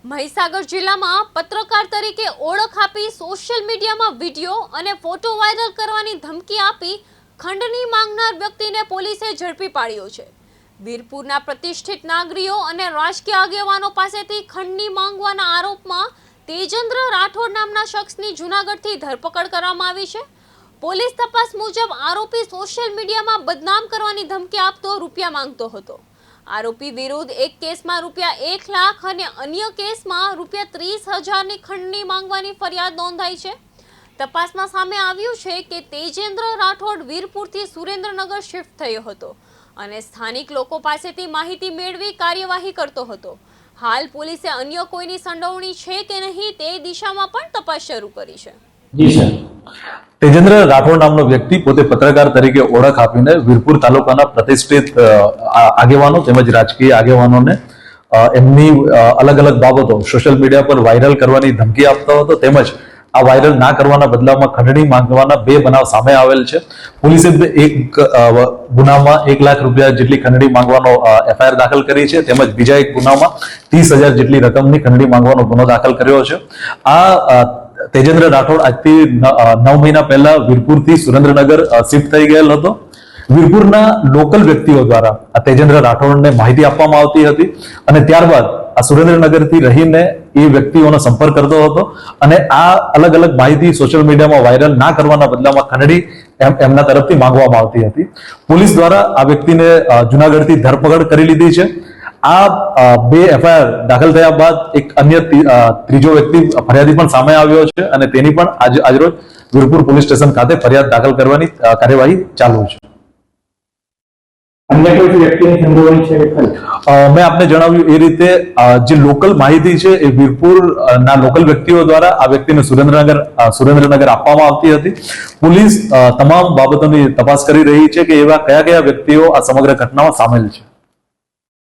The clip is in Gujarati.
મહીસાગર જિલ્લામાં પત્રકાર તરીકે ઓળખ આપી સોશિયલ મીડિયામાં વિડીયો અને ફોટો વાયરલ કરવાની ધમકી આપી ખંડની માંગનાર વ્યક્તિને પોલીસે ઝડપી પાડ્યો છે। વીરપુરના પ્રતિષ્ઠિત નાગરિકો અને રાજકીય આગેવાનો પાસેથી ખંડની માંગવાના આરોપમાં તેજેન્દ્ર રાઠોડ નામના શખ્સની જૂનાગઢથી ધરપકડ કરવામાં આવી છે। પોલીસ તપાસ મુજબ આરોપી સોશિયલ મીડિયામાં બદનામ કરવાની ધમકી આપતો રૂપિયા માંગતો હતો। आरोपी विरुद्ध एक केस में ₹1 लाख और अन्य केस में ₹30,000 ની ખંડની માંગવાની ફરિયાદ નોંધાઈ છે। તપાસમાં સામે આવ્યું છે કે તેજેન્દ્ર રાઠોડ વીરપુરથી સુરેન્દ્રનગર શિફ્ટ થયો હતો અને સ્થાનિક લોકો પાસેથી માહિતી મેળવી કાર્યવાહી કરતો હતો। હાલ પોલીસે અન્ય કોઈની સંડોવણી છે કે નહીં તે દિશામાં પણ તપાસ શરૂ કરી છે। જી સર, તેજેન્દ્ર રાઠોડ નામનો વ્યક્તિ પોતે પત્રકાર તરીકે ઓળખ આપીને વીરપુર તાલુકાના પ્રતિષ્ઠિત આગેવાનો તેમજ રાજકીય આગેવાનોને એમની અલગ અલગ બાબતો સોશિયલ મીડિયા પર વાયરલ કરવાની ધમકી આપતો હતો તેમજ આ વાયરલ ના કરવાના બદલામાં ખંડણી માંગવાના 2 બનાવ સામે આવેલ છે। પોલીસે એક ગુનામાં ₹1 લાખ જેટલી ખંડણી માંગવાનો એફઆઈઆર દાખલ કરી છે તેમજ બીજા એક ગુનામાં 30,000 જેટલી રકમની ખંડણી માંગવાનો ગુનો દાખલ કર્યો છે। આ તેજેન્દ્ર રાઠોડ આજથી 9 મહિના પહેલા વીરપુરથી સુરેન્દ્રનગર શિફ્ટ થઈ ગયેલ હતો। વીરપુરના લોકલ વ્યક્તિઓ દ્વારા આ તેજેન્દ્ર રાઠોડને માહિતી આપવામાં આવતી હતી અને ત્યારબાદ આ સુરેન્દ્રનગરથી રહીને એ વ્યક્તિઓનો સંપર્ક કરતો હતો અને આ અલગ અલગ માહિતી સોશિયલ મીડિયામાં વાયરલ ના કરવાના બદલામાં ખંડણી એમના તરફથી માંગવામાં આવતી હતી। પોલીસ દ્વારા આ વ્યક્તિને જૂનાગઢથી ધરપકડ કરી લીધી છે। આ 2 એફઆઈઆર દાખલ થયા બાદ એક અન્ય ત્રીજો વ્યક્તિ ફરિયાદી પણ સામે આવ્યો છે અને તેની પણ આજરોજ વીરપુર પોલીસ સ્ટેશન ખાતે ફરિયાદ દાખલ કરવાની કાર્યવાહી ચાલુ છે। અન્ય કોઈ વ્યક્તિની સંડોવણી છે કે મેં આપને જણાવ્યું એ રીતે જે લોકલ માહિતી છે એ વીરપુર ના લોકલ વ્યક્તિઓ દ્વારા આ વ્યક્તિને સુરેન્દ્રનગર આપવામાં આવતી હતી। પોલીસ તમામ બાબતોની તપાસ કરી રહી છે કે એવા કયા કયા વ્યક્તિઓ આ સમગ્ર ઘટનામાં સામેલ છે।